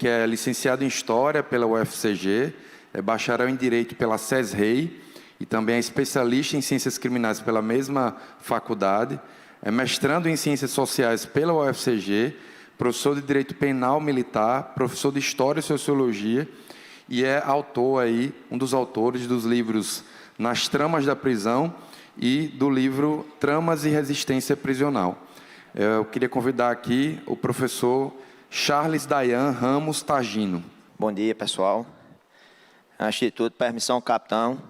que é licenciado em História pela UFCG, é bacharel em Direito pela SESREI e também é especialista em Ciências Criminais pela mesma faculdade, é mestrando em Ciências Sociais pela UFCG, professor de Direito Penal Militar, professor de História e Sociologia e é autor aí, um dos autores dos livros Nas Tramas da Prisão e do livro Tramas e Resistência Prisional. Eu queria convidar aqui o professor Charles Dayan Ramos Tagino. Bom dia, pessoal. Antes de tudo, permissão, capitão,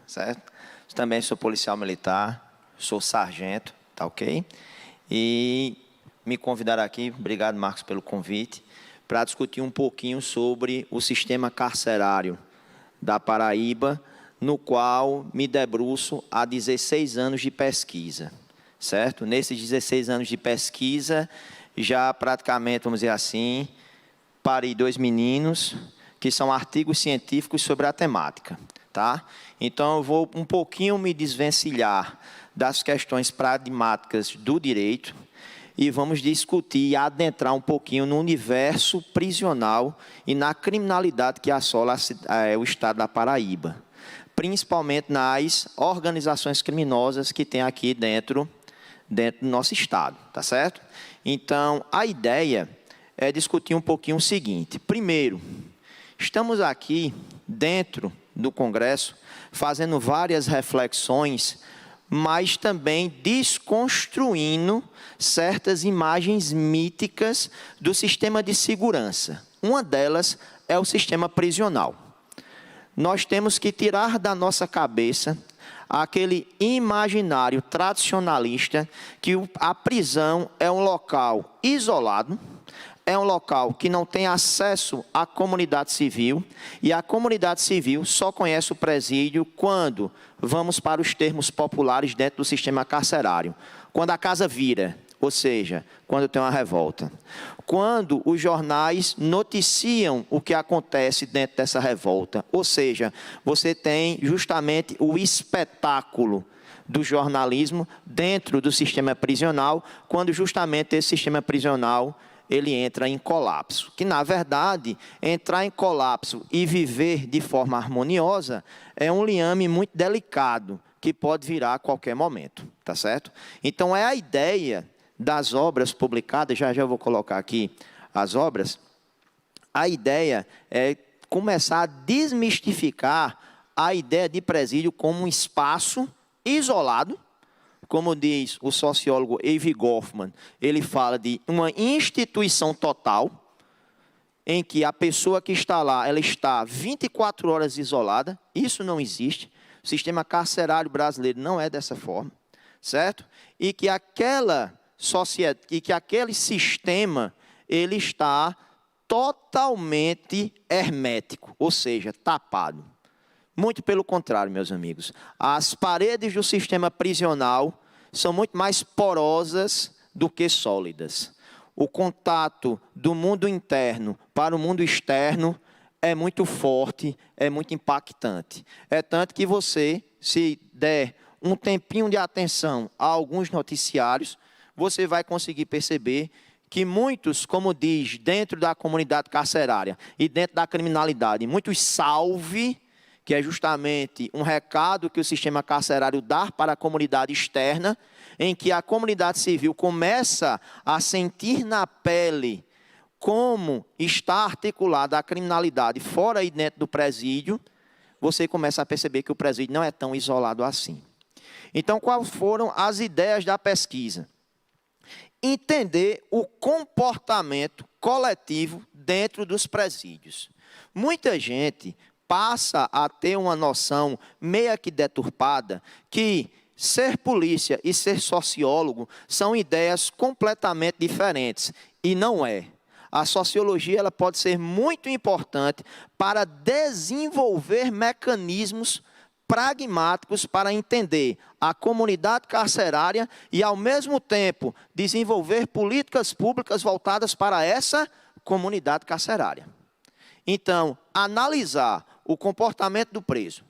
certo? Também sou policial militar, sou sargento, tá ok? E me convidaram aqui, obrigado, Marcos, pelo convite, para discutir um pouquinho sobre o sistema carcerário da Paraíba, no qual me debruço há 16 anos de pesquisa, certo? Nesses 16 anos de pesquisa, já praticamente, vamos dizer assim, parei 2 meninos, que são artigos científicos sobre a temática, tá? Então, eu vou um pouquinho me desvencilhar das questões pragmáticas do direito e vamos discutir e adentrar um pouquinho no universo prisional e na criminalidade que assola o estado da Paraíba, principalmente nas organizações criminosas que tem aqui dentro do nosso estado, tá certo? Então, a ideia é discutir um pouquinho o seguinte. Primeiro, estamos aqui dentro do Congresso fazendo várias reflexões, mas também desconstruindo certas imagens míticas do sistema de segurança. Uma delas é o sistema prisional. Nós temos que tirar da nossa cabeça aquele imaginário tradicionalista que a prisão é um local isolado, é um local que não tem acesso à comunidade civil e a comunidade civil só conhece o presídio quando vamos para os termos populares dentro do sistema carcerário. Quando a casa vira, ou seja, quando tem uma revolta. Quando os jornais noticiam o que acontece dentro dessa revolta, ou seja, você tem justamente o espetáculo do jornalismo dentro do sistema prisional, quando justamente esse sistema prisional ele entra em colapso. Que, na verdade, entrar em colapso e viver de forma harmoniosa é um liame muito delicado, que pode virar a qualquer momento, tá certo? Então, é a ideia das obras publicadas, já vou colocar aqui as obras, a ideia é começar a desmistificar a ideia de presídio como um espaço isolado, como diz o sociólogo Avi Goffman, ele fala de uma instituição total, em que a pessoa que está lá, ela está 24 horas isolada. Isso não existe. O sistema carcerário brasileiro não é dessa forma, certo? E que aquela sociedade, e que aquele sistema, ele está totalmente hermético, ou seja, tapado. Muito pelo contrário, meus amigos. As paredes do sistema prisional são muito mais porosas do que sólidas. O contato do mundo interno para o mundo externo é muito forte, é muito impactante. É tanto que você, se der um tempinho de atenção a alguns noticiários, você vai conseguir perceber que muitos, como diz, dentro da comunidade carcerária e dentro da criminalidade, muitos salve, que é justamente um recado que o sistema carcerário dá para a comunidade externa, em que a comunidade civil começa a sentir na pele como está articulada a criminalidade fora e dentro do presídio, você começa a perceber que o presídio não é tão isolado assim. Então, quais foram as ideias da pesquisa? Entender o comportamento coletivo dentro dos presídios. Muita gente passa a ter uma noção meio que deturpada que ser polícia e ser sociólogo são ideias completamente diferentes. E não é. A sociologia ela pode ser muito importante para desenvolver mecanismos pragmáticos para entender a comunidade carcerária e, ao mesmo tempo, desenvolver políticas públicas voltadas para essa comunidade carcerária. Então, analisar o comportamento do preso.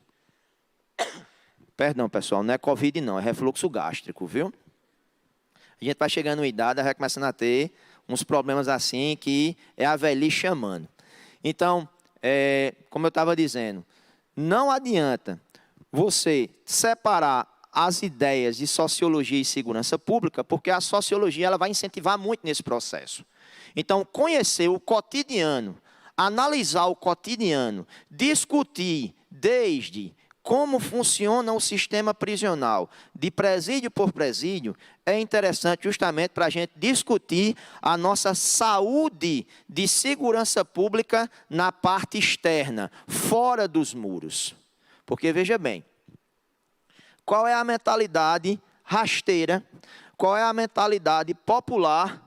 Perdão, pessoal, não é Covid não, é refluxo gástrico, viu? A gente vai chegando em idade, vai começando a ter uns problemas assim que é a velhice chamando. Então, como eu estava dizendo, não adianta você separar as ideias de sociologia e segurança pública, porque a sociologia ela vai incentivar muito nesse processo. Então, conhecer o cotidiano, analisar o cotidiano, discutir desde como funciona o sistema prisional, de presídio por presídio, é interessante justamente para a gente discutir a nossa saúde de segurança pública na parte externa, fora dos muros. Porque, veja bem, qual é a mentalidade rasteira, qual é a mentalidade popular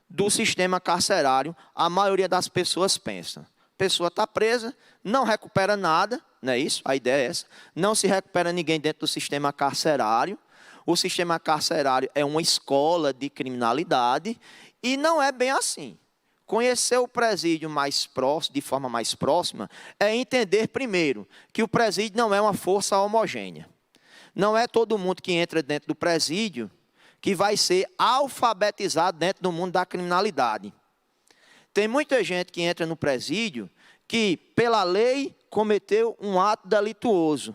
do sistema carcerário? A maioria das pessoas pensa. A pessoa está presa, não recupera nada, não é isso? A ideia é essa. Não se recupera ninguém dentro do sistema carcerário. O sistema carcerário é uma escola de criminalidade e não é bem assim. Conhecer o presídio mais próximo, de forma mais próxima, é entender primeiro que o presídio não é uma força homogênea. Não é todo mundo que entra dentro do presídio que vai ser alfabetizado dentro do mundo da criminalidade. Tem muita gente que entra no presídio que, pela lei, cometeu um ato delituoso,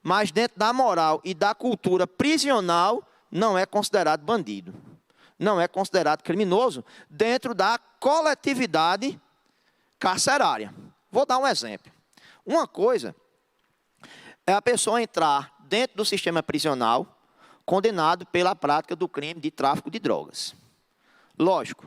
mas dentro da moral e da cultura prisional não é considerado bandido, não é considerado criminoso dentro da coletividade carcerária. Vou dar um exemplo. Uma coisa é a pessoa entrar dentro do sistema prisional condenado pela prática do crime de tráfico de drogas. Lógico,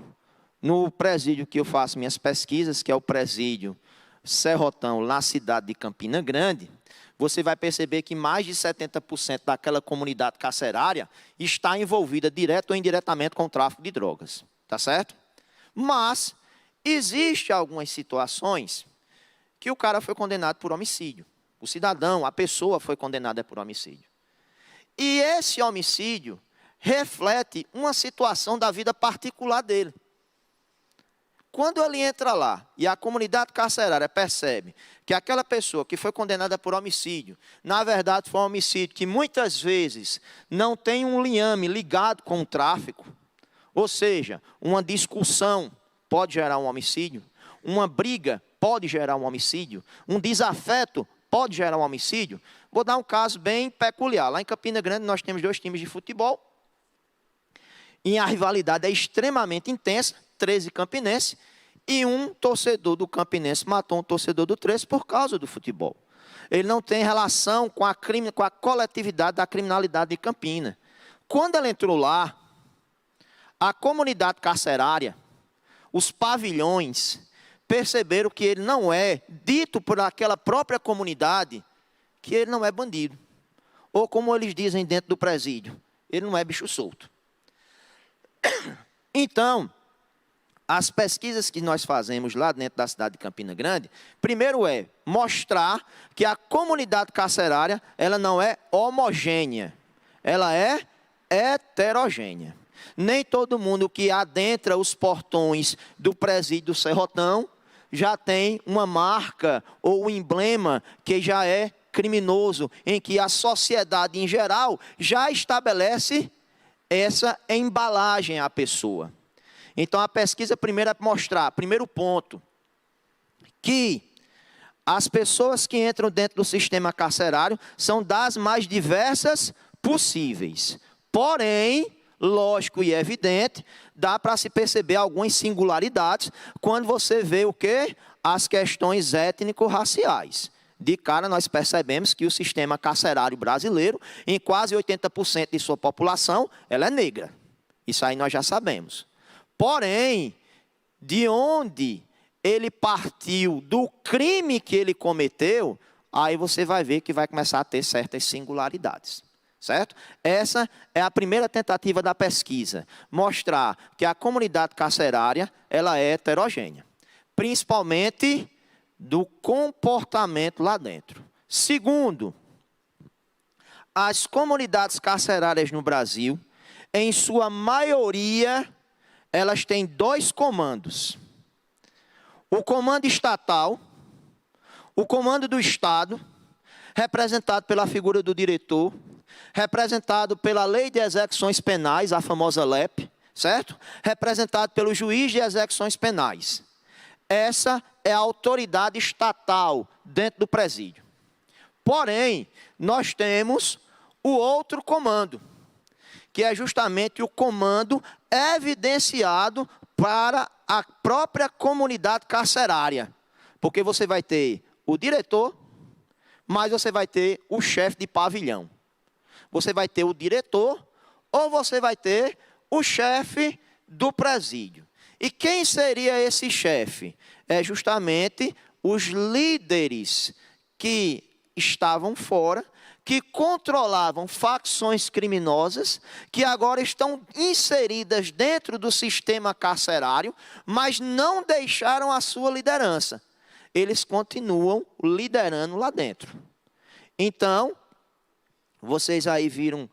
no presídio que eu faço minhas pesquisas, que é o presídio Serrotão, na cidade de Campina Grande, você vai perceber que mais de 70% daquela comunidade carcerária está envolvida direto ou indiretamente com o tráfico de drogas. Tá certo? Mas existem algumas situações que o cara foi condenado por homicídio. O cidadão, a pessoa foi condenada por homicídio. E esse homicídio reflete uma situação da vida particular dele. Quando ele entra lá e a comunidade carcerária percebe que aquela pessoa que foi condenada por homicídio, na verdade foi um homicídio que muitas vezes não tem um liame ligado com o tráfico, ou seja, uma discussão pode gerar um homicídio, uma briga pode gerar um homicídio, um desafeto pode gerar um homicídio. Vou dar um caso bem peculiar. Lá em Campina Grande nós temos 2 times de futebol e a rivalidade é extremamente intensa. 13 campinense, e um torcedor do Campinense matou um torcedor do 13 por causa do futebol. Ele não tem relação com a coletividade da criminalidade de Campina. Quando ele entrou lá, a comunidade carcerária, os pavilhões, perceberam que ele não é dito por aquela própria comunidade que ele não é bandido. Ou como eles dizem dentro do presídio, ele não é bicho solto. Então, as pesquisas que nós fazemos lá dentro da cidade de Campina Grande, primeiro é mostrar que a comunidade carcerária, ela não é homogênea, ela é heterogênea. Nem todo mundo que adentra os portões do presídio do Serrotão já tem uma marca ou um emblema que já é criminoso, em que a sociedade em geral já estabelece essa embalagem à pessoa. Então, a pesquisa primeiro é mostrar, primeiro ponto, que as pessoas que entram dentro do sistema carcerário são das mais diversas possíveis. Porém, lógico e evidente, dá para se perceber algumas singularidades quando você vê o quê? As questões étnico-raciais. De cara, nós percebemos que o sistema carcerário brasileiro, em quase 80% de sua população, ela é negra. Isso aí nós já sabemos. Porém, de onde ele partiu do crime que ele cometeu, aí você vai ver que vai começar a ter certas singularidades, certo? Essa é a primeira tentativa da pesquisa, mostrar que a comunidade carcerária ela é heterogênea, principalmente do comportamento lá dentro. Segundo, as comunidades carcerárias no Brasil, em sua maioria, elas têm 2 comandos. O comando estatal, o comando do Estado, representado pela figura do diretor, representado pela Lei de Execuções Penais, a famosa LEP, certo? Representado pelo juiz de execuções penais. Essa é a autoridade estatal dentro do presídio. Porém, nós temos o outro comando, que é justamente o comando evidenciado para a própria comunidade carcerária. Porque você vai ter o diretor, mas você vai ter o chefe de pavilhão. Você vai ter o diretor ou você vai ter o chefe do presídio. E quem seria esse chefe? É justamente os líderes que estavam fora, que controlavam facções criminosas, que agora estão inseridas dentro do sistema carcerário, mas não deixaram a sua liderança. Eles continuam liderando lá dentro. Então, vocês aí viram,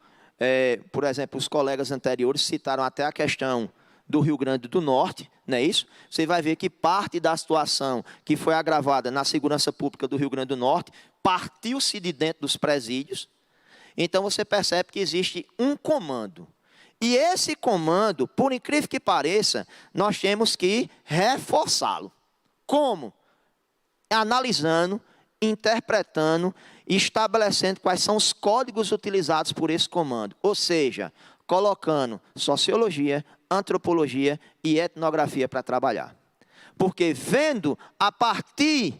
por exemplo, os colegas anteriores citaram até a questão do Rio Grande do Norte, não é isso? Você vai ver que parte da situação que foi agravada na segurança pública do Rio Grande do Norte partiu-se de dentro dos presídios. Então, você percebe que existe um comando. E esse comando, por incrível que pareça, nós temos que reforçá-lo. Como? Analisando, interpretando e estabelecendo quais são os códigos utilizados por esse comando. Ou seja, colocando sociologia, antropologia e etnografia para trabalhar. Porque vendo a partir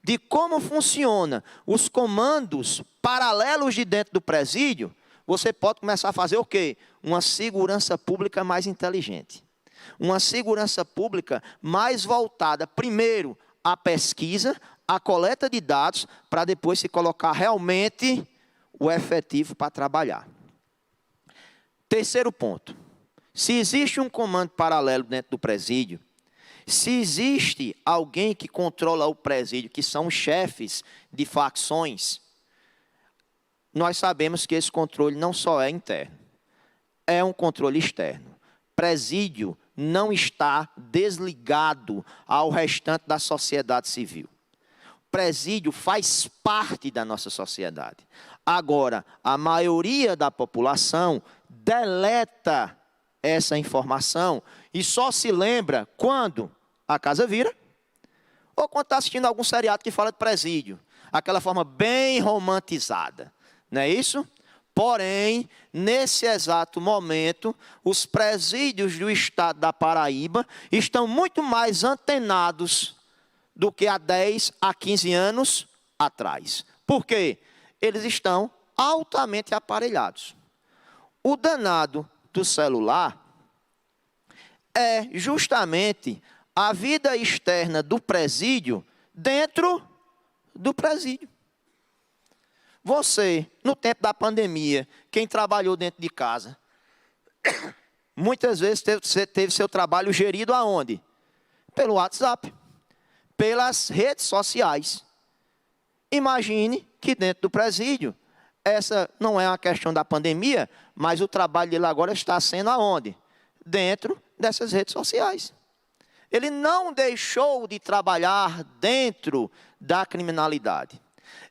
de como funciona os comandos paralelos de dentro do presídio, você pode começar a fazer o quê? Uma segurança pública mais inteligente. Uma segurança pública mais voltada, primeiro, à pesquisa, à coleta de dados, para depois se colocar realmente o efetivo para trabalhar. Terceiro ponto. Se existe um comando paralelo dentro do presídio, se existe alguém que controla o presídio, que são chefes de facções, nós sabemos que esse controle não só é interno, é um controle externo. Presídio não está desligado ao restante da sociedade civil. Presídio faz parte da nossa sociedade. Agora, a maioria da população deleta essa informação e só se lembra quando a casa vira ou quando está assistindo algum seriado que fala de presídio. Aquela forma bem romantizada, não é isso? Porém, nesse exato momento, os presídios do estado da Paraíba estão muito mais antenados do que há 10 a 15 anos atrás. Por quê? Eles estão altamente aparelhados. O danado do celular é justamente a vida externa do presídio dentro do presídio. Você, no tempo da pandemia, quem trabalhou dentro de casa, muitas vezes teve seu trabalho gerido aonde? Pelo WhatsApp, pelas redes sociais. Imagine que dentro do presídio, essa não é uma questão da pandemia, mas o trabalho dele agora está sendo aonde? Dentro dessas redes sociais. Ele não deixou de trabalhar dentro da criminalidade.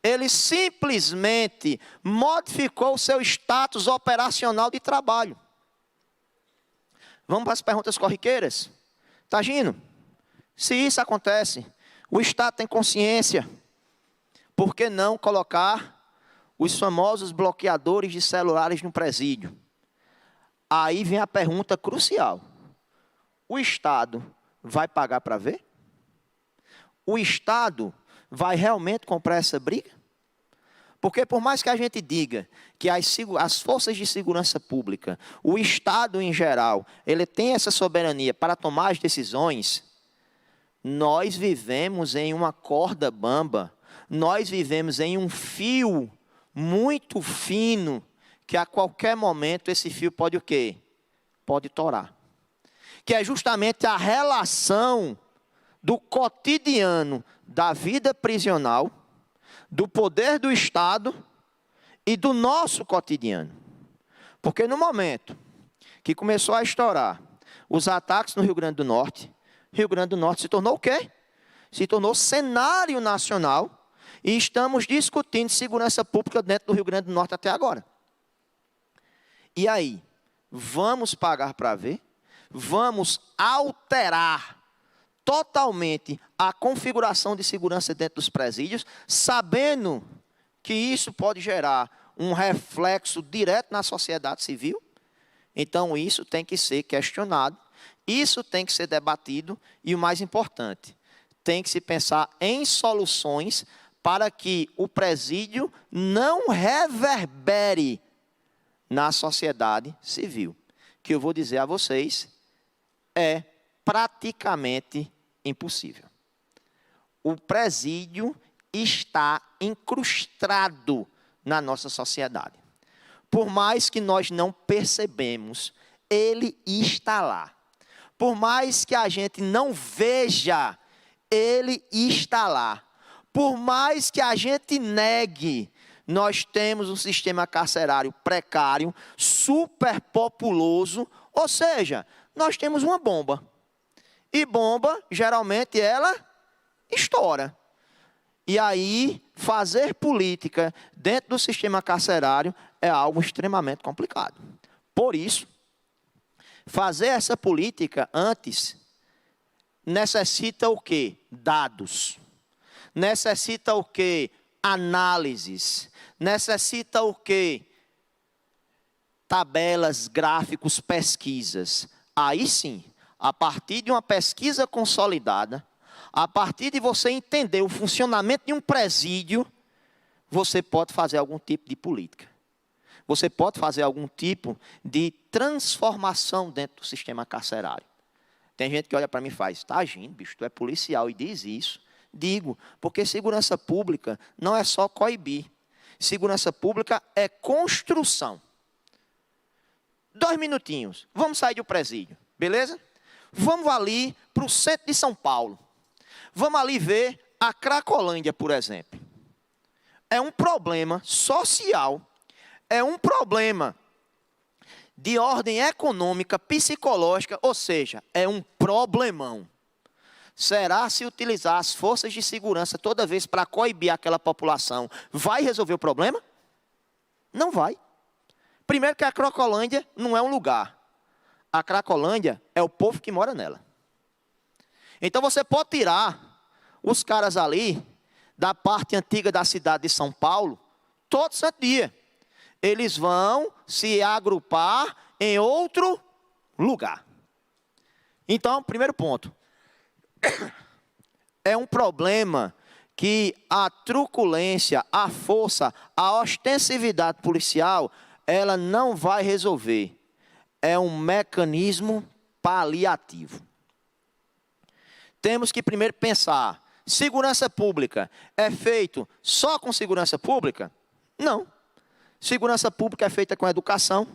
Ele simplesmente modificou o seu status operacional de trabalho. Vamos para as perguntas corriqueiras? Tagino, se isso acontece, o Estado tem consciência, por que não colocar os famosos bloqueadores de celulares no presídio? Aí vem a pergunta crucial. O Estado vai pagar para ver? O Estado vai realmente comprar essa briga? Porque por mais que a gente diga que as forças de segurança pública, o Estado em geral, ele tem essa soberania para tomar as decisões, nós vivemos em uma corda bamba, nós vivemos em um fio muito fino, que a qualquer momento esse fio pode o quê? Pode torar. Que é justamente a relação do cotidiano da vida prisional, do poder do Estado e do nosso cotidiano. Porque no momento que começou a estourar os ataques no Rio Grande do Norte se tornou o quê? Se tornou cenário nacional e estamos discutindo segurança pública dentro do Rio Grande do Norte até agora. E aí, vamos pagar para ver? Vamos alterar totalmente a configuração de segurança dentro dos presídios, sabendo que isso pode gerar um reflexo direto na sociedade civil. Então, isso tem que ser questionado, isso tem que ser debatido e, o mais importante, tem que se pensar em soluções para que o presídio não reverbere na sociedade civil. Que eu vou dizer a vocês, é praticamente impossível. O presídio está incrustado na nossa sociedade. Por mais que nós não percebemos, ele está lá. Por mais que a gente não veja, ele está lá. Por mais que a gente negue, nós temos um sistema carcerário precário, superpopuloso, ou seja, nós temos uma bomba. E bomba, geralmente, ela estoura. E aí, fazer política dentro do sistema carcerário é algo extremamente complicado. Por isso, fazer essa política antes necessita o quê? Dados. Necessita o quê? Análises. Necessita o quê? Tabelas, gráficos, pesquisas. Aí sim, a partir de uma pesquisa consolidada, a partir de você entender o funcionamento de um presídio, você pode fazer algum tipo de política. Você pode fazer algum tipo de transformação dentro do sistema carcerário. Tem gente que olha para mim e faz, tá agindo, bicho, tu é policial e diz isso. Digo, porque segurança pública não é só coibir. Segurança pública é construção. 2 minutinhos, vamos sair do presídio, beleza? Vamos ali para o centro de São Paulo. Vamos ali ver a Cracolândia, por exemplo. É um problema social, é um problema de ordem econômica, psicológica, ou seja, é um problemão. Será se utilizar as forças de segurança toda vez para coibir aquela população, vai resolver o problema? Não vai. Primeiro que a Cracolândia não é um lugar. A Cracolândia é o povo que mora nela. Então você pode tirar os caras ali da parte antiga da cidade de São Paulo, todo santo dia. Eles vão se agrupar em outro lugar. Então, primeiro ponto. É um problema que a truculência, a força, a ostensividade policial, ela não vai resolver. É um mecanismo paliativo. Temos que primeiro pensar, segurança pública é feito só com segurança pública? Não. Segurança pública é feita com educação.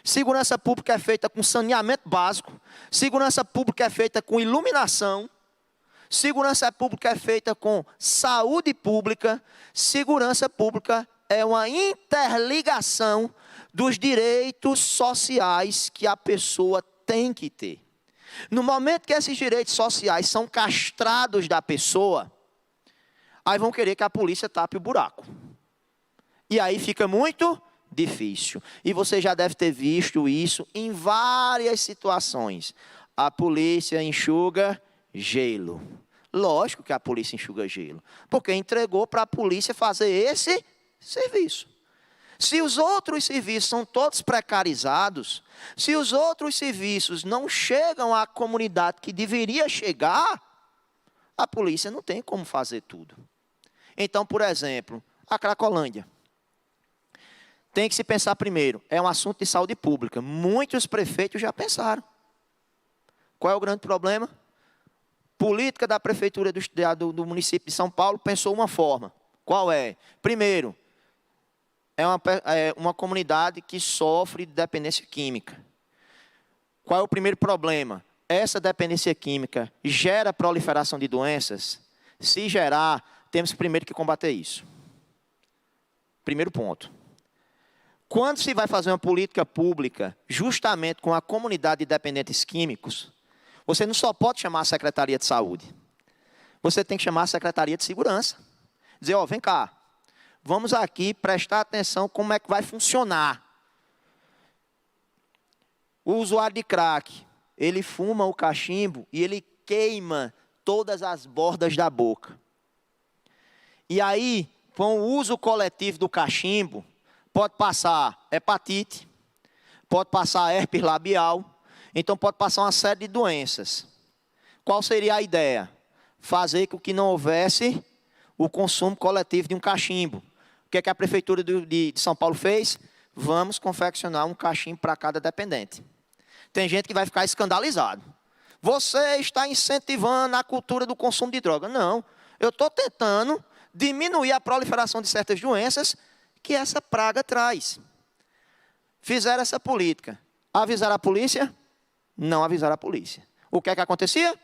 Segurança pública é feita com saneamento básico. Segurança pública é feita com iluminação. Segurança pública é feita com saúde pública. Segurança pública é uma interligação dos direitos sociais que a pessoa tem que ter. No momento que esses direitos sociais são castrados da pessoa, aí vão querer que a polícia tape o buraco. E aí fica muito difícil. E você já deve ter visto isso em várias situações. A polícia enxuga gelo. Lógico que a polícia enxuga gelo, porque entregou para a polícia fazer esse serviço. Se os outros serviços são todos precarizados, se os outros serviços não chegam à comunidade que deveria chegar, a polícia não tem como fazer tudo. Então, por exemplo, a Cracolândia. Tem que se pensar primeiro, é um assunto de saúde pública. Muitos prefeitos já pensaram. Qual é o grande problema? Política da prefeitura do município de São Paulo pensou uma forma. Qual é? Primeiro, é uma comunidade que sofre de dependência química. Qual é o primeiro problema? Essa dependência química gera proliferação de doenças? Se gerar, temos primeiro que combater isso. Primeiro ponto. Quando se vai fazer uma política pública justamente com a comunidade de dependentes químicos, você não só pode chamar a Secretaria de Saúde. Você tem que chamar a Secretaria de Segurança. Dizer, ó, vem cá, vamos aqui prestar atenção como é que vai funcionar. O usuário de crack, ele fuma o cachimbo e ele queima todas as bordas da boca. E aí, com o uso coletivo do cachimbo, pode passar hepatite, pode passar herpes labial, então pode passar uma série de doenças. Qual seria a ideia? Fazer com que não houvesse o consumo coletivo de um cachimbo. O que é que a Prefeitura de São Paulo fez? Vamos confeccionar um cachimbo para cada dependente. Tem gente que vai ficar escandalizado. Você está incentivando a cultura do consumo de droga. Não, eu estou tentando diminuir a proliferação de certas doenças que essa praga traz. Fizeram essa política. Avisaram a polícia? Não avisaram a polícia. O que é que acontecia?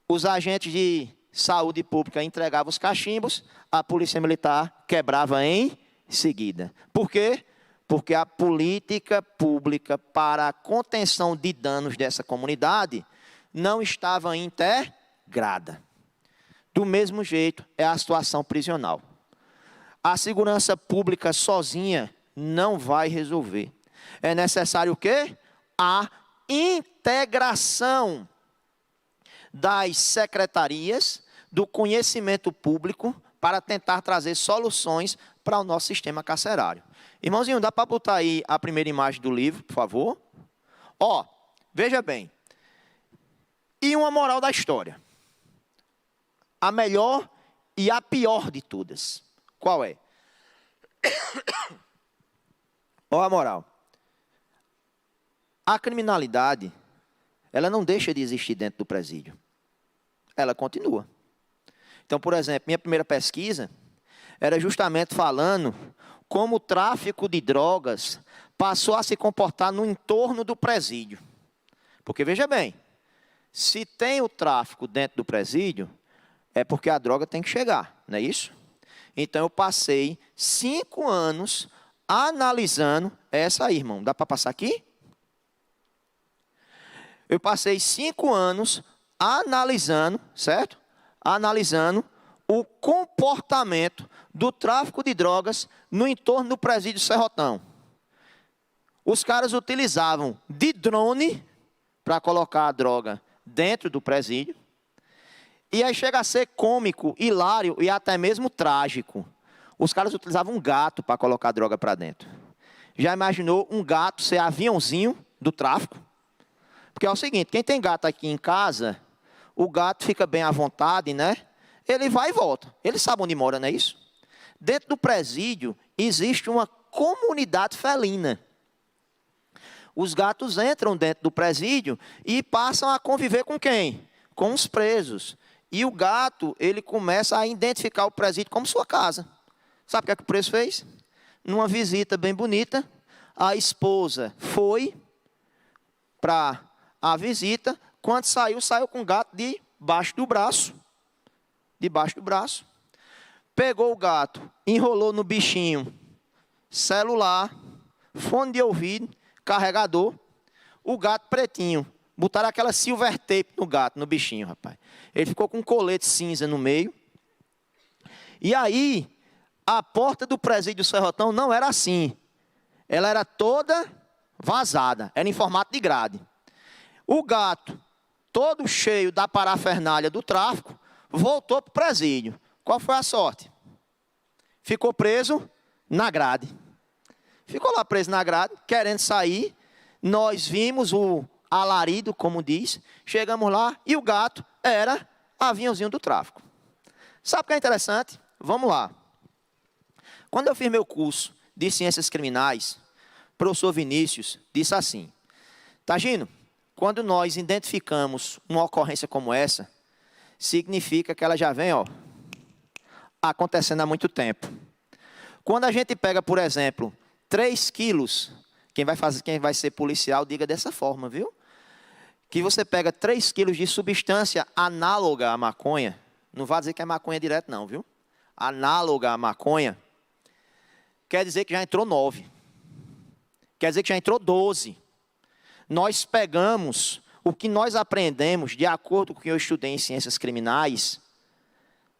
Os agentes de saúde pública entregavam os cachimbos, a polícia militar quebrava em seguida. Por quê? Porque a política pública para a contenção de danos dessa comunidade não estava integrada. Do mesmo jeito é a situação prisional. A segurança pública sozinha não vai resolver. É necessário o quê? A integração das secretarias, do conhecimento público, para tentar trazer soluções para o nosso sistema carcerário. Irmãozinho, dá para botar aí a primeira imagem do livro, por favor? Ó, veja bem. E uma moral da história. A melhor e a pior de todas. Qual é? Ó a moral. A criminalidade, ela não deixa de existir dentro do presídio. Ela continua. Então, por exemplo, minha primeira pesquisa era justamente falando como o tráfico de drogas passou a se comportar no entorno do presídio. Porque, veja bem, se tem o tráfico dentro do presídio, é porque a droga tem que chegar, não é isso? Então, eu passei 5 anos analisando essa aí, irmão. Dá para passar aqui? Eu passei 5 anos analisando, certo? Analisando o comportamento do tráfico de drogas no entorno do presídio Serrotão. Os caras utilizavam de drone para colocar a droga dentro do presídio. E aí chega a ser cômico, hilário e até mesmo trágico. Os caras utilizavam um gato para colocar a droga para dentro. Já imaginou um gato ser aviãozinho do tráfico? Porque é o seguinte, quem tem gato aqui em casa, o gato fica bem à vontade, né? Ele vai e volta. Ele sabe onde mora, não é isso? Dentro do presídio existe uma comunidade felina. Os gatos entram dentro do presídio e passam a conviver com quem? Com os presos. E o gato, ele começa a identificar o presídio como sua casa. Sabe o que é que o preso fez? Numa visita bem bonita, a esposa foi para a visita. Quando saiu, saiu com o gato debaixo do braço. Debaixo do braço. Pegou o gato, enrolou no bichinho celular, fone de ouvido, carregador. O gato pretinho. Botaram aquela silver tape no gato, no bichinho, rapaz. Ele ficou com um colete cinza no meio. E aí, a porta do presídio Serrotão não era assim. Ela era toda vazada. Era em formato de grade. O gato, todo cheio da parafernália do tráfico, voltou para o presídio. Qual foi a sorte? Ficou preso na grade. Ficou lá preso na grade, querendo sair. Nós vimos o alarido, como diz. Chegamos lá e o gato era aviãozinho do tráfico. Sabe o que é interessante? Vamos lá. Quando eu fiz meu curso de Ciências Criminais, o professor Vinícius disse assim: Tagino, quando nós identificamos uma ocorrência como essa, significa que ela já vem, acontecendo há muito tempo. Quando a gente pega, por exemplo, 3 quilos, quem vai ser policial, diga dessa forma, viu? Que você pega 3 quilos de substância análoga à maconha, não vai dizer que é maconha direto não, viu? Análoga à maconha, quer dizer que já entrou 9. Quer dizer que já entrou 12. Nós pegamos o que nós aprendemos, de acordo com o que eu estudei em ciências criminais,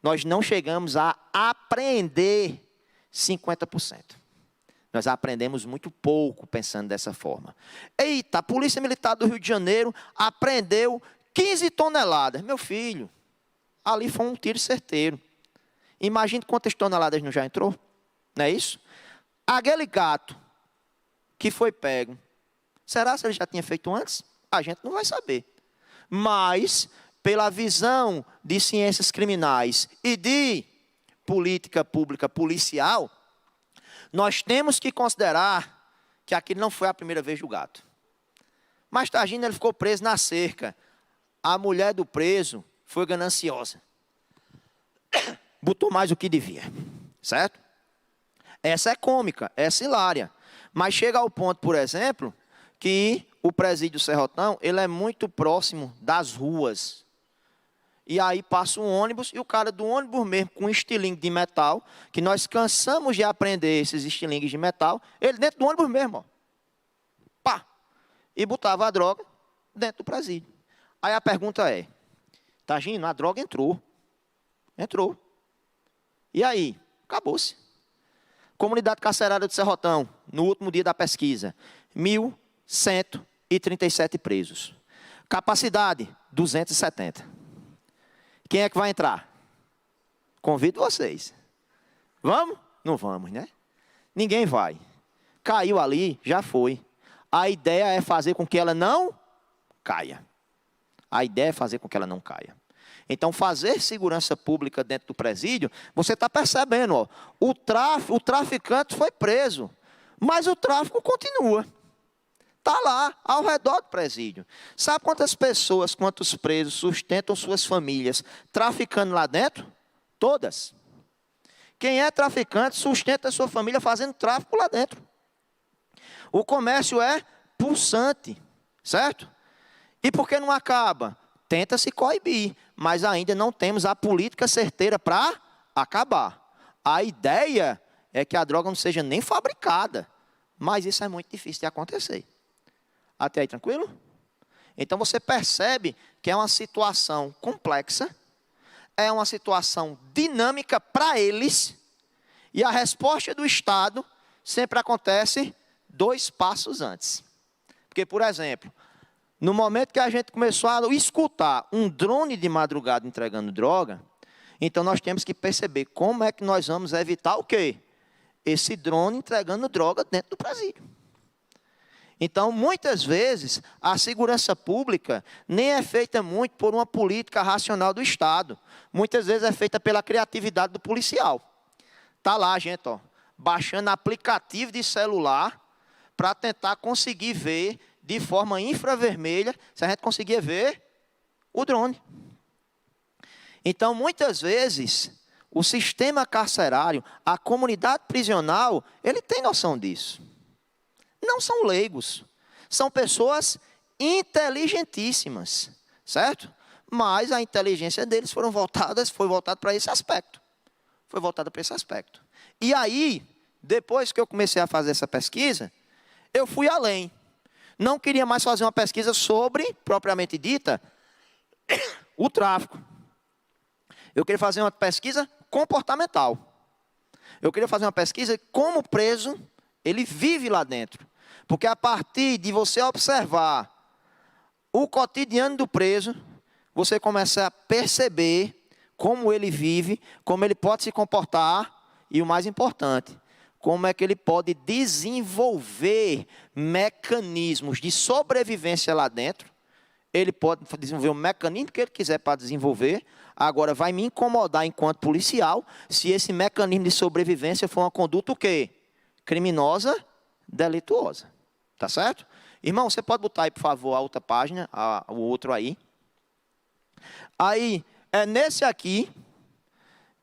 nós não chegamos a apreender 50%. Nós aprendemos muito pouco pensando dessa forma. Eita, a Polícia Militar do Rio de Janeiro aprendeu 15 toneladas. Meu filho, ali foi um tiro certeiro. Imagine quantas toneladas não já entrou. Não é isso? Aquele gato que foi pego, será que ele já tinha feito antes? A gente não vai saber. Mas, pela visão de ciências criminais e de política pública policial, nós temos que considerar que aquilo não foi a primeira vez do gato. Mais tarde ele ficou preso na cerca. A mulher do preso foi gananciosa. Botou mais do que devia. Certo? Essa é cômica, essa é hilária. Mas chega ao ponto, por exemplo, que o presídio Serrotão, ele é muito próximo das ruas. E aí passa um ônibus, e o cara do ônibus mesmo, com um estilingue de metal, que nós cansamos de aprender esses estilingues de metal, ele dentro do ônibus mesmo, ó. Pá! E botava a droga dentro do presídio. Aí a pergunta é, Tagino, a droga entrou. Entrou. E aí? Acabou-se. Comunidade carcerária do Serrotão, no último dia da pesquisa, 1.137 presos. Capacidade, 270. Quem é que vai entrar? Convido vocês. Vamos? Não vamos, né? Ninguém vai. Caiu ali, já foi. A ideia é fazer com que ela não caia. A ideia é fazer com que ela não caia. Então, fazer segurança pública dentro do presídio, você está percebendo, ó, o traficante foi preso, mas o tráfico continua. Está lá, ao redor do presídio. Sabe quantas pessoas, quantos presos sustentam suas famílias traficando lá dentro? Todas. Quem é traficante sustenta a sua família fazendo tráfico lá dentro. O comércio é pulsante, certo? E por que não acaba? Tenta se coibir, mas ainda não temos a política certeira para acabar. A ideia é que a droga não seja nem fabricada, mas isso é muito difícil de acontecer. Até aí, tranquilo? Então, você percebe que é uma situação complexa, é uma situação dinâmica para eles, e a resposta do Estado sempre acontece 2 passos antes. Porque, por exemplo, no momento que a gente começou a escutar um drone de madrugada entregando droga, então nós temos que perceber como é que nós vamos evitar o quê? Esse drone entregando droga dentro do presídio. Então, muitas vezes, a segurança pública nem é feita muito por uma política racional do Estado. Muitas vezes é feita pela criatividade do policial. Está lá, gente, ó, baixando aplicativo de celular para tentar conseguir ver de forma infravermelha, se a gente conseguir ver o drone. Então, muitas vezes, o sistema carcerário, a comunidade prisional, ele tem noção disso. Não são leigos, são pessoas inteligentíssimas, certo? Mas a inteligência deles foi voltada para esse aspecto. Foi voltada para esse aspecto. E aí, depois que eu comecei a fazer essa pesquisa, eu fui além. Não queria mais fazer uma pesquisa sobre, propriamente dita, o tráfico. Eu queria fazer uma pesquisa comportamental. Eu queria fazer uma pesquisa como o preso, ele vive lá dentro. Porque a partir de você observar o cotidiano do preso, você começa a perceber como ele vive, como ele pode se comportar e, o mais importante, como é que ele pode desenvolver mecanismos de sobrevivência lá dentro. Ele pode desenvolver o mecanismo que ele quiser para desenvolver. Agora, vai me incomodar enquanto policial se esse mecanismo de sobrevivência for uma conduta o quê? Criminosa, delituosa. Tá certo? Irmão, você pode botar aí, por favor, a outra página, o outro aí. Aí, é nesse aqui,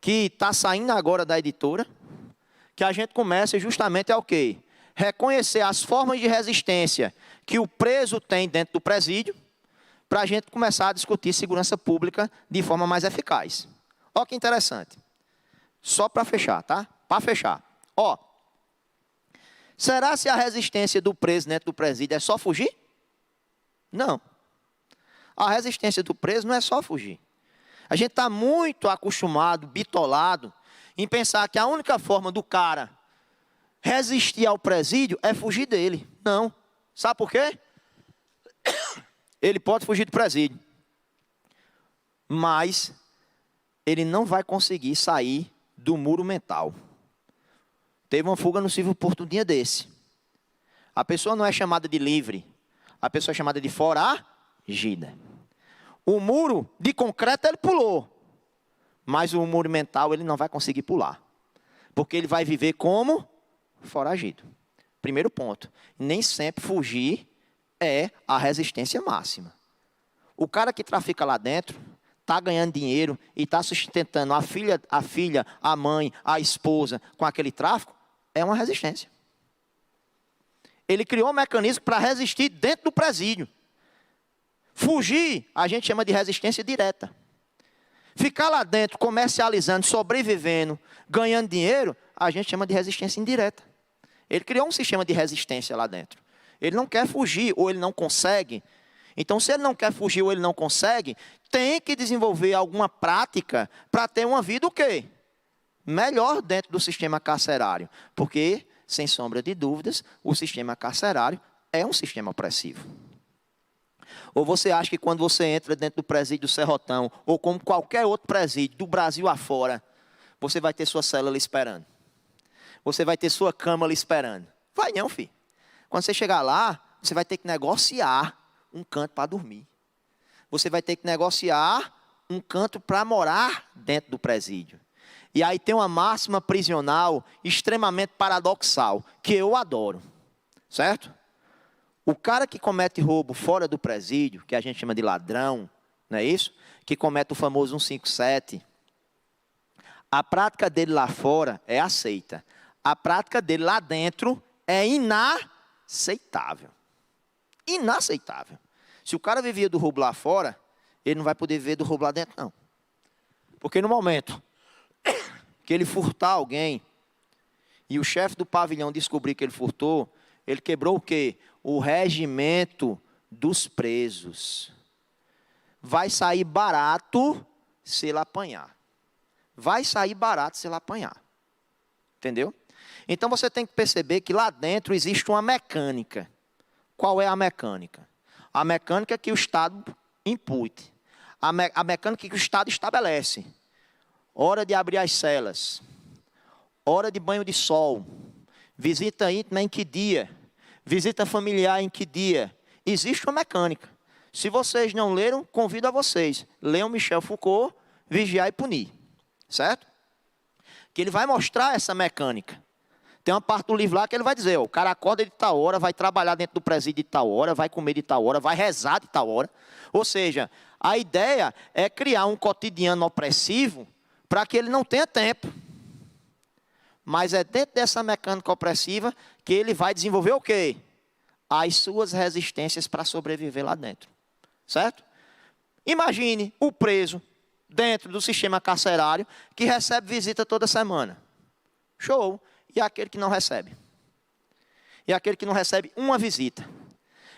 que está saindo agora da editora, que a gente começa justamente a o quê? Reconhecer as formas de resistência que o preso tem dentro do presídio, para a gente começar a discutir segurança pública de forma mais eficaz. Ó que interessante. Só para fechar, tá? Para fechar. Ó. Será se a resistência do preso dentro do presídio é só fugir? Não. A resistência do preso não é só fugir. A gente está muito acostumado, bitolado, em pensar que a única forma do cara resistir ao presídio é fugir dele. Não. Sabe por quê? Ele pode fugir do presídio. mas ele não vai conseguir sair do muro mental. Teve uma fuga no Silvio Porto um dia desse. A pessoa não é chamada de livre, a pessoa é chamada de foragida. O muro de concreto ele pulou, mas o muro mental ele não vai conseguir pular, porque ele vai viver como foragido. Primeiro ponto, nem sempre fugir é a resistência máxima. O cara que trafica lá dentro, está ganhando dinheiro e está sustentando a filha, a mãe, a esposa com aquele tráfico, é uma resistência. Ele criou um mecanismo para resistir dentro do presídio. Fugir, a gente chama de resistência direta. Ficar lá dentro, comercializando, sobrevivendo, ganhando dinheiro, a gente chama de resistência indireta. Ele criou um sistema de resistência lá dentro. Ele não quer fugir ou ele não consegue. Então, se ele não quer fugir ou ele não consegue, tem que desenvolver alguma prática para ter uma vida o quê? Melhor dentro do sistema carcerário. Porque, sem sombra de dúvidas, o sistema carcerário é um sistema opressivo. Ou você acha que quando você entra dentro do presídio do Serrotão, ou como qualquer outro presídio do Brasil afora, você vai ter sua cela ali esperando? Você vai ter sua cama ali esperando? Vai não, filho. Quando você chegar lá, você vai ter que negociar um canto para dormir. Você vai ter que negociar um canto para morar dentro do presídio. E aí tem uma máxima prisional extremamente paradoxal, que eu adoro. Certo? O cara que comete roubo fora do presídio, que a gente chama de ladrão, não é isso? Que comete o famoso 157, a prática dele lá fora é aceita. A prática dele lá dentro é inaceitável. Inaceitável. Se o cara vivia do roubo lá fora, ele não vai poder viver do roubo lá dentro, não. Porque no momento que ele furtar alguém, e o chefe do pavilhão descobrir que ele furtou, ele quebrou o quê? O regimento dos presos. Vai sair barato se ele apanhar. Vai sair barato se ele apanhar. Entendeu? Então você tem que perceber que lá dentro existe uma mecânica. Qual é a mecânica? A mecânica que o Estado impute. A mecânica que o Estado estabelece. Hora de abrir as celas. Hora de banho de sol. Visita íntima em que dia? Visita familiar em que dia? Existe uma mecânica. Se vocês não leram, convido a vocês. Leiam Michel Foucault, Vigiar e Punir. Certo? Que ele vai mostrar essa mecânica. Tem uma parte do livro lá que ele vai dizer, ó, o cara acorda de tal hora, vai trabalhar dentro do presídio de tal hora, vai comer de tal hora, vai rezar de tal hora. Ou seja, a ideia é criar um cotidiano opressivo para que ele não tenha tempo. Mas é dentro dessa mecânica opressiva que ele vai desenvolver o quê? As suas resistências para sobreviver lá dentro. Certo? Imagine o preso dentro do sistema carcerário que recebe visita toda semana. Show! E aquele que não recebe? E aquele que não recebe uma visita?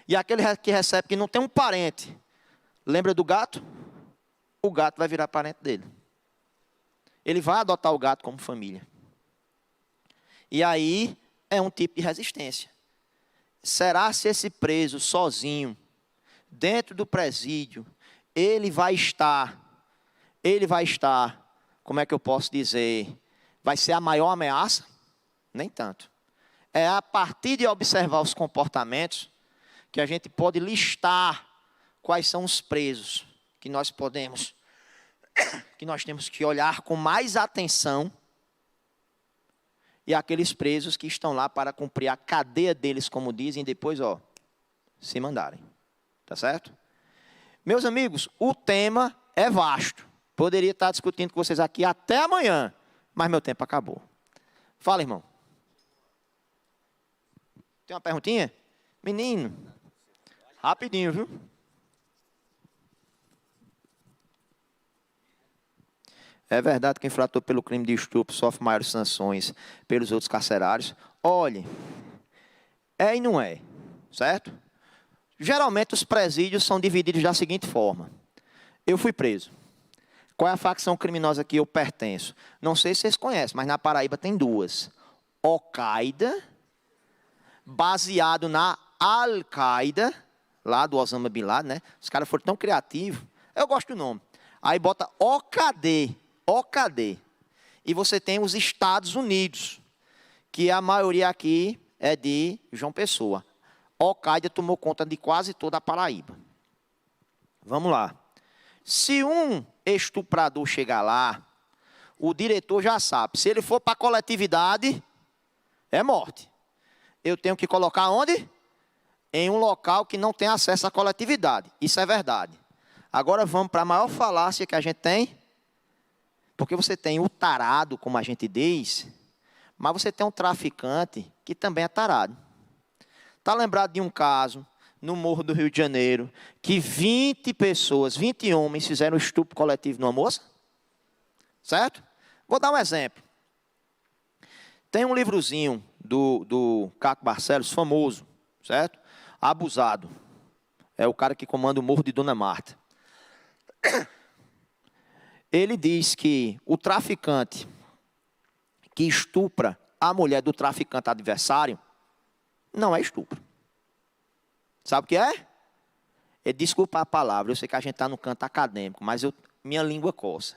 E aquele que recebe que não tem um parente? Lembra do gato? O gato vai virar parente dele. Ele vai adotar o gato como família. E aí é um tipo de resistência. Será se esse preso sozinho, dentro do presídio, ele vai estar, como é que eu posso dizer, vai ser a maior ameaça? Nem tanto. É a partir de observar os comportamentos que a gente pode listar quais são os presos que nós temos que olhar com mais atenção e aqueles presos que estão lá para cumprir a cadeia deles, como dizem, e depois, se mandarem. Tá certo? Meus amigos, o tema é vasto. Poderia estar discutindo com vocês aqui até amanhã, mas meu tempo acabou. Fala, irmão. Tem uma perguntinha? Menino, rapidinho, viu? É verdade que quem infrator pelo crime de estupro sofre maiores sanções pelos outros carcerários? Olhe, é e não é, certo? Geralmente os presídios são divididos da seguinte forma. Eu fui preso. Qual é a facção criminosa que eu pertenço? Não sei se vocês conhecem, mas na Paraíba tem duas. Al-Qaeda, baseado na Al-Qaeda, lá do Osama Bin Laden, né? Os caras foram tão criativos. Eu gosto do nome. Aí bota OKD, OKD. E você tem os Estados Unidos, que a maioria aqui é de João Pessoa. Al-Qaeda tomou conta de quase toda a Paraíba. Vamos lá. Se um estuprador chegar lá, o diretor já sabe. Se ele for para a coletividade, é morte. Eu tenho que colocar onde? Em um local que não tem acesso à coletividade. Isso é verdade. Agora vamos para a maior falácia que a gente tem. Porque você tem o tarado, como a gente diz, mas você tem um traficante que também é tarado. Está lembrado de um caso no Morro do Rio de Janeiro, que 20 pessoas, 20 homens fizeram estupro coletivo numa moça? Certo? Vou dar um exemplo. Tem um livrozinho do Caco Barcelos, famoso, certo? Abusado. É o cara que comanda o Morro de Dona Marta. Ele diz que o traficante que estupra a mulher do traficante adversário não é estupro. Sabe o que é? Desculpa a palavra, eu sei que a gente está no canto acadêmico, mas minha língua coça.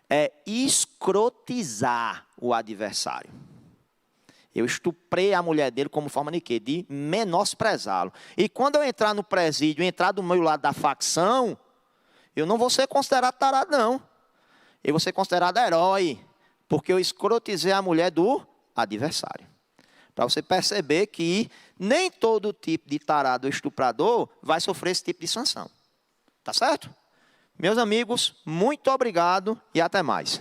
É escrotizar o adversário. Eu estuprei a mulher dele como forma de quê? De menosprezá-lo. E quando eu entrar no presídio, entrar do meu lado da facção, eu não vou ser considerado tarado, não. Eu vou ser considerado herói, porque eu escrotizei a mulher do adversário. Para você perceber que nem todo tipo de tarado ou estuprador vai sofrer esse tipo de sanção. Tá certo? Meus amigos, muito obrigado e até mais.